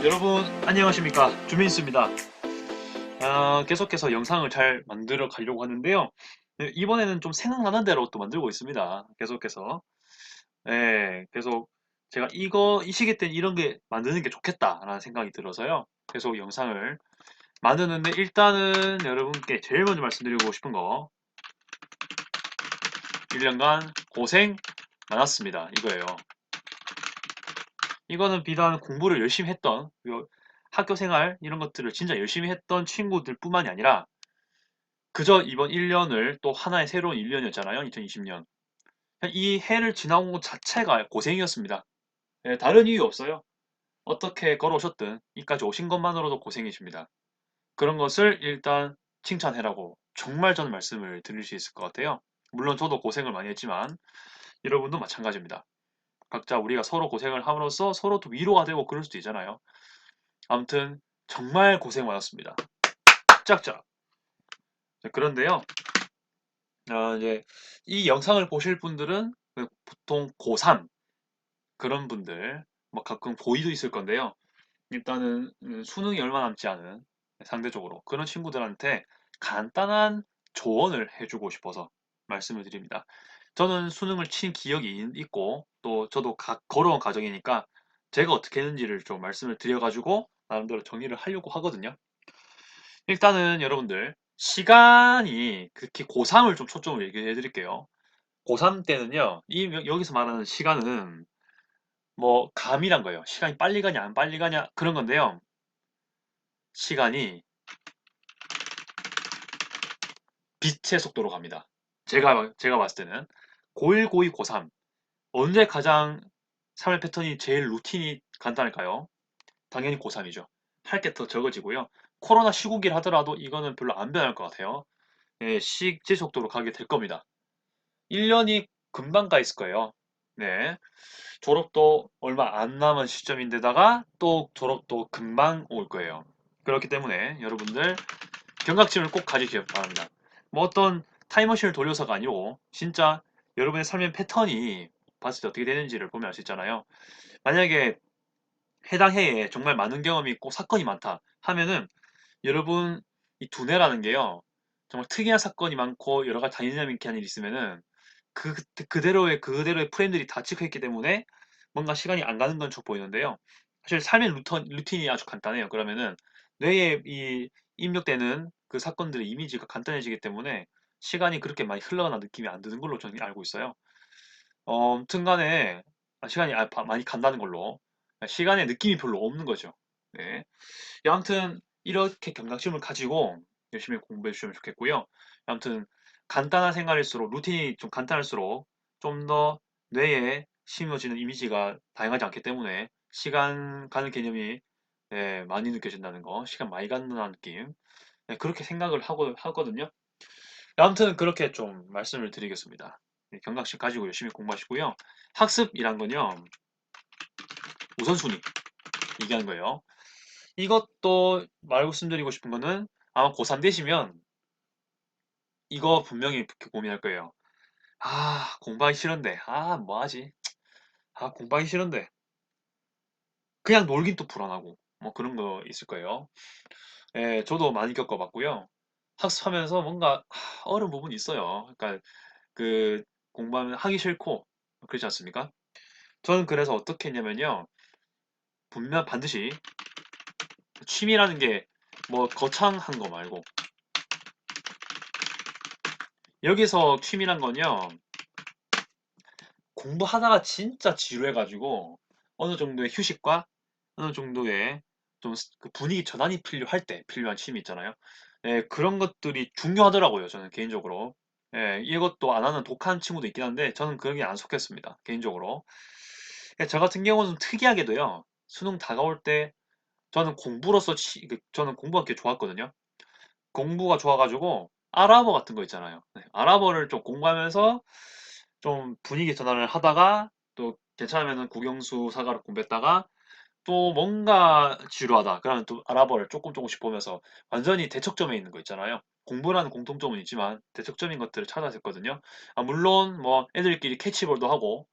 여러분 안녕하십니까, 주민수입니다. 계속해서 영상을 잘 만들어 가려고 하는데요. 네, 이번에는 좀 생각나는 대로 또 만들고 있습니다. 계속해서. 네, 계속 제가 이 시기 때 이런 게 만드는 게 좋겠다라는 생각이 들어서요. 계속 영상을 만드는데, 일단은 여러분께 제일 먼저 말씀드리고 싶은 거, 1년간 고생 많았습니다, 이거예요. 이거는 비단 공부를 열심히 했던, 학교 생활 이런 것들을 진짜 열심히 했던 친구들 뿐만이 아니라, 그저 이번 1년을 또 하나의 새로운 1년이었잖아요. 2020년. 이 해를 지나온 것 자체가 고생이었습니다. 예, 다른 이유 없어요. 어떻게 걸어오셨든 이까지 오신 것만으로도 고생이십니다. 그런 것을 일단 칭찬해라고 정말 저는 말씀을 드릴 수 있을 것 같아요. 물론 저도 고생을 많이 했지만 여러분도 마찬가지입니다. 각자 우리가 서로 고생을 함으로써 서로 또 위로가 되고 그럴 수도 있잖아요. 아무튼 정말 고생 많았습니다. 짝짝. 그런데요. 이제 이 영상을 보실 분들은 보통 고3 그런 분들, 뭐 가끔 고2도 있을 건데요. 일단은 수능이 얼마 남지 않은, 상대적으로 그런 친구들한테 간단한 조언을 해주고 싶어서 말씀을 드립니다. 저는 수능을 친 기억이 있고, 또 저도 걸어온 과정이니까 제가 어떻게 했는지를 좀 말씀을 드려가지고 나름대로 정리를 하려고 하거든요. 일단은 여러분들, 시간이 특히 고3을 좀 초점을 얘기해 드릴게요. 고3 때는요, 여기서 말하는 시간은 뭐 감이란 거예요. 시간이 빨리 가냐 안 빨리 가냐 그런 건데요. 시간이 빛의 속도로 갑니다. 제가 봤을 때는 고1, 고2, 고3 언제 가장 삶의 패턴이 제일 루틴이 간단할까요? 당연히 고3이죠. 할 게 더 적어지고요. 코로나 시국이라 하더라도 이거는 별로 안 변할 것 같아요. 예, 식지 속도로 가게 될 겁니다. 1년이 금방 가 있을 거예요. 네. 졸업도 얼마 안 남은 시점인데다가 또 졸업도 금방 올 거예요. 그렇기 때문에 여러분들 경각심을 꼭 가지시기 바랍니다. 뭐 어떤 타임머신을 돌려서가 아니고 진짜 여러분의 삶의 패턴이 봤을 때 어떻게 되는지를 보면 알 수 있잖아요. 만약에 해당 해에 정말 많은 경험이 있고 사건이 많다 하면은, 여러분 이 두뇌라는 게요, 정말 특이한 사건이 많고 여러 가지 다이내믹한 일이 있으면은 그 그대로의 프레임들이 다 찍혀 있기 때문에 뭔가 시간이 안 가는 것처럼 보이는데요. 사실 삶의 루틴이 아주 간단해요. 그러면은 뇌에 이 입력되는 그 사건들의 이미지가 간단해지기 때문에 시간이 그렇게 많이 흘러가는 느낌이 안 드는 걸로 저는 알고 있어요. 아무튼 간에 시간이 많이 간다는 걸로 시간의 느낌이 별로 없는 거죠. 네. 아무튼 이렇게 경각심을 가지고 열심히 공부해 주시면 좋겠고요. 아무튼 간단한 생활일수록, 루틴이 좀 간단할수록 좀 더 뇌에 심어지는 이미지가 다양하지 않기 때문에 시간 가는 개념이, 네, 많이 느껴진다는 거, 시간 많이 간다는 느낌, 네, 그렇게 생각을 하고 하거든요. 아무튼 그렇게 좀 말씀을 드리겠습니다. 네, 경각심 가지고 열심히 공부하시고요. 학습이란 건요, 우선순위 얘기하는 거예요. 이것도 말씀드리고 싶은 거는, 아마 고3 되시면 이거 분명히 고민할 거예요. 아, 공부하기 싫은데. 아, 뭐 하지? 아, 공부하기 싫은데. 그냥 놀긴 또 불안하고. 뭐 그런 거 있을 거예요. 예, 저도 많이 겪어봤고요. 학습하면서 뭔가 어려운 부분이 있어요. 그러니까 그 공부하면 하기 싫고 그렇지 않습니까? 저는 그래서 어떻게 했냐면요. 분명 반드시 취미라는 게 뭐 거창한 거 말고, 여기서 취미란 건요, 공부하다가 진짜 지루해가지고 어느 정도의 휴식과 어느 정도의 좀 그 분위기 전환이 필요할 때 필요한 취미 있잖아요. 예, 그런 것들이 중요하더라고요. 저는 개인적으로. 예, 이것도 안 하는 독한 친구도 있긴 한데 저는 그런 게 안 속했습니다. 개인적으로. 예, 저 같은 경우는 좀 특이하게도요. 수능 다가올 때 저는 저는 공부가 꽤 좋았거든요. 공부가 좋아가지고 아랍어 같은 거 있잖아요. 네, 아랍어를 좀 공부하면서 좀 분위기 전환을 하다가 또 괜찮으면은 국영수 사과를 공부했다가 또 뭔가 지루하다 그러면 또 아랍어를 조금씩 보면서 완전히 대척점에 있는 거 있잖아요. 공부라는 공통점은 있지만 대척점인 것들을 찾아냈거든요. 아, 물론 뭐 애들끼리 캐치볼도 하고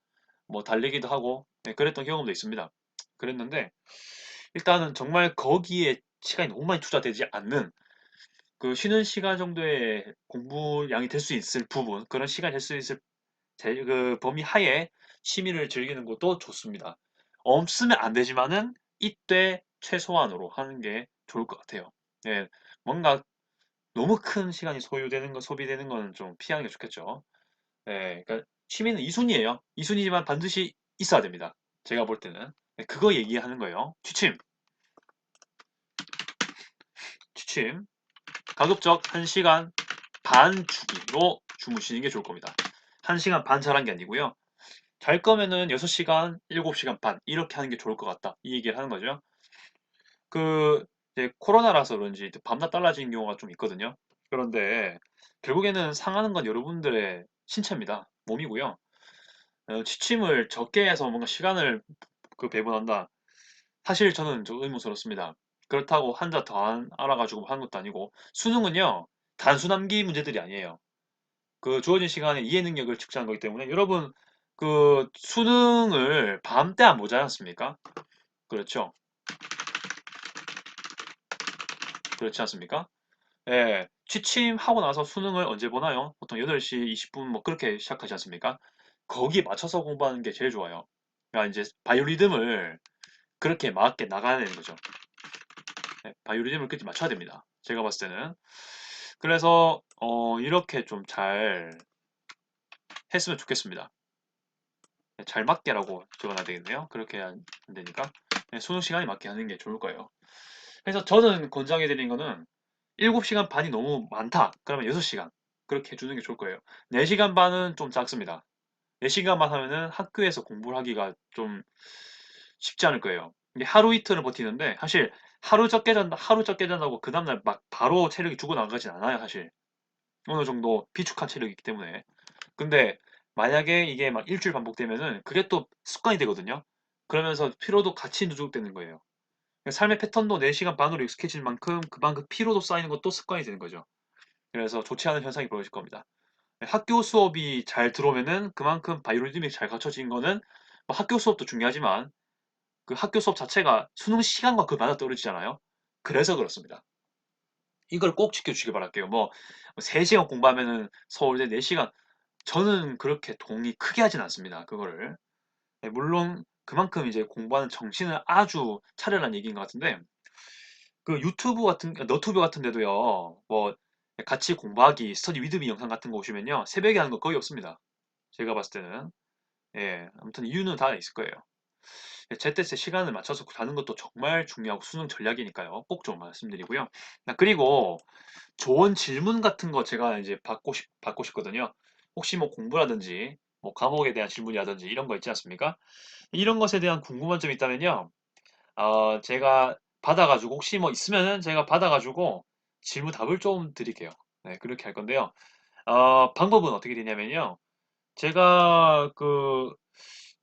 뭐 달리기도 하고, 네, 그랬던 경험도 있습니다. 그랬는데 일단은 정말 거기에 시간이 너무 많이 투자되지 않는 그 쉬는 시간 정도의 공부량이 될 수 있을 부분, 그런 시간이 될 수 있을 그 범위 하에 취미를 즐기는 것도 좋습니다. 없으면 안 되지만은 이때 최소한으로 하는 게 좋을 것 같아요. 예, 뭔가 너무 큰 시간이 소요되는 거, 소비되는 거는 좀 피하는 게 좋겠죠. 예, 그러니까 취미는 이순이에요. 이순이지만 반드시 있어야 됩니다. 제가 볼 때는. 예, 그거 얘기하는 거예요. 취침. 가급적 1시간 반 주기로 주무시는 게 좋을 겁니다. 1시간 반 잘한 게 아니고요. 잘 거면은 6시간, 7시간 반 이렇게 하는 게 좋을 것 같다. 이 얘기를 하는 거죠. 그 이제 코로나라서 그런지 밤낮 달라진 경우가 좀 있거든요. 그런데 결국에는 상하는 건 여러분들의 신체입니다. 몸이고요. 취침을 적게 해서 뭔가 시간을 배분한다. 사실 저는 좀 의문스럽습니다. 그렇다고 한자 더 알아가지고 하는 것도 아니고 수능은요 단순함기 문제들이 아니에요. 그 주어진 시간에 이해 능력을 측정한 거기 때문에 여러분 그 수능을 밤 때 안 보지 않았습니까? 그렇죠. 그렇지 않습니까? 예. 취침하고 나서 수능을 언제 보나요? 보통 8시 20분 뭐 그렇게 시작하지 않습니까? 거기에 맞춰서 공부하는 게 제일 좋아요. 그러니까 이제 바이오리듬을 그렇게 맞게 나가야 되는 거죠. 네, 바이오리듬을 그렇게 맞춰야 됩니다. 제가 봤을 때는. 그래서 이렇게 좀 잘 했으면 좋겠습니다. 네, 잘 맞게라고 적어놔야 되겠네요. 그렇게 안 되니까. 네, 수능 시간에 맞게 하는 게 좋을 거예요. 그래서 저는 권장해 드리는 거는 7시간 반이 너무 많다. 그러면 6시간. 그렇게 해주는 게 좋을 거예요. 4시간 반은 좀 작습니다. 4시간만 하면은 학교에서 공부를 하기가 좀 쉽지 않을 거예요. 이게 하루 이틀은 버티는데 사실 하루 적게 잔다고 그 다음날 막 바로 체력이 죽어나가진 않아요, 사실. 어느 정도 비축한 체력이기 때문에. 근데 만약에 이게 막 일주일 반복되면은 그게 또 습관이 되거든요. 그러면서 피로도 같이 누적되는 거예요. 삶의 패턴도 4시간 반으로 익숙해질 만큼 그만큼 피로도 쌓이는 것도 습관이 되는 거죠. 그래서 좋지 않은 현상이 벌어질 겁니다. 학교 수업이 잘 들어오면은 그만큼 바이오리듬이 잘 갖춰진 거는 뭐 학교 수업도 중요하지만 그 학교 수업 자체가 수능 시간과 그 맞아떨어지잖아요. 그래서 그렇습니다. 이걸 꼭 지켜주시길 바랄게요. 뭐 3시간 공부하면은 서울대 4시간 저는 그렇게 동의 크게 하진 않습니다. 그거를. 네, 물론 그만큼 이제 공부하는 정신을 아주 차려라는 얘기인 것 같은데 그 유튜브 같은 너튜브 같은 데도요. 뭐 같이 공부하기 스터디 위드미 영상 같은 거 보시면요. 새벽에 하는 거 거의 없습니다. 제가 봤을 때는. 예. 아무튼 이유는 다 있을 거예요. 제때제 시간을 맞춰서 가는 것도 정말 중요하고 수능 전략이니까요. 꼭 좀 말씀드리고요. 그리고 좋은 질문 같은 거 제가 이제 받고 싶거든요. 혹시 뭐 공부라든지 뭐 과목에 대한 질문이라든지 이런 거 있지 않습니까? 이런 것에 대한 궁금한 점이 있다면요. 제가 받아가지고 혹시 뭐 있으면은 제가 받아가지고 질문 답을 좀 드릴게요. 네, 그렇게 할 건데요. 방법은 어떻게 되냐면요. 제가 그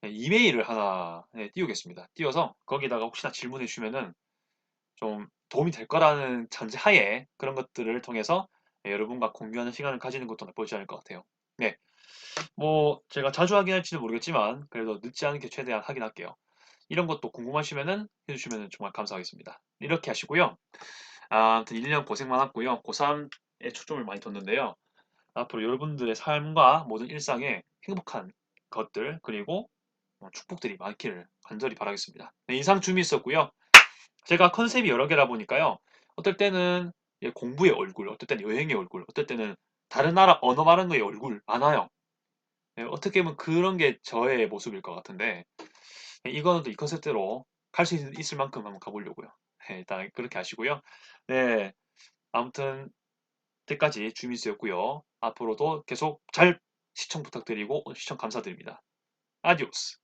이메일을 하나 띄우겠습니다. 띄워서 거기다가 혹시나 질문해 주시면은 좀 도움이 될 거라는 전제하에 그런 것들을 통해서 여러분과 공유하는 시간을 가지는 것도 나쁘지 않을 것 같아요. 네, 뭐 제가 자주 하긴 할지는 모르겠지만 그래도 늦지 않게 최대한 하긴 할게요. 이런 것도 궁금하시면은 해주시면 정말 감사하겠습니다. 이렇게 하시고요. 아무튼 1년 고생 많았고요. 고3에 초점을 많이 뒀는데요. 앞으로 여러분들의 삶과 모든 일상에 행복한 것들 그리고 축복들이 많기를 간절히 바라겠습니다. 네, 이상 줌이 있었고요. 제가 컨셉이 여러 개라 보니까요. 어떨 때는 공부의 얼굴, 어떨 때는 여행의 얼굴, 어떨 때는 다른 나라 언어 말하는 거의 얼굴 많아요. 네, 어떻게 보면 그런 게 저의 모습일 것 같은데 네, 이거는 또 이 컨셉대로 갈 수 있을 만큼 한번 가보려고요. 네, 일단 그렇게 하시고요. 네, 아무튼 때까지 주민수였고요. 앞으로도 계속 잘 시청 부탁드리고 시청 감사드립니다. 아디오스.